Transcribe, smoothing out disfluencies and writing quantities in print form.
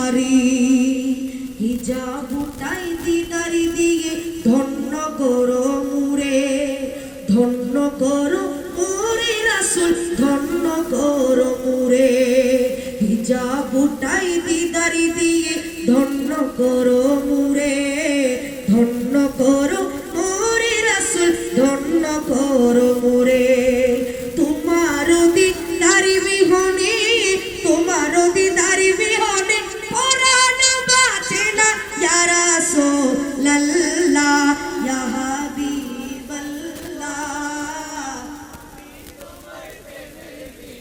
পারি। হিজাবুটাই দিদারি দিয়ে ধন্য করো মুরে, ধন্য করো মুরে রাসূল, ধন্য করো মুরে। হিজাবুটাই দিদারি দিয়ে ধন্য করো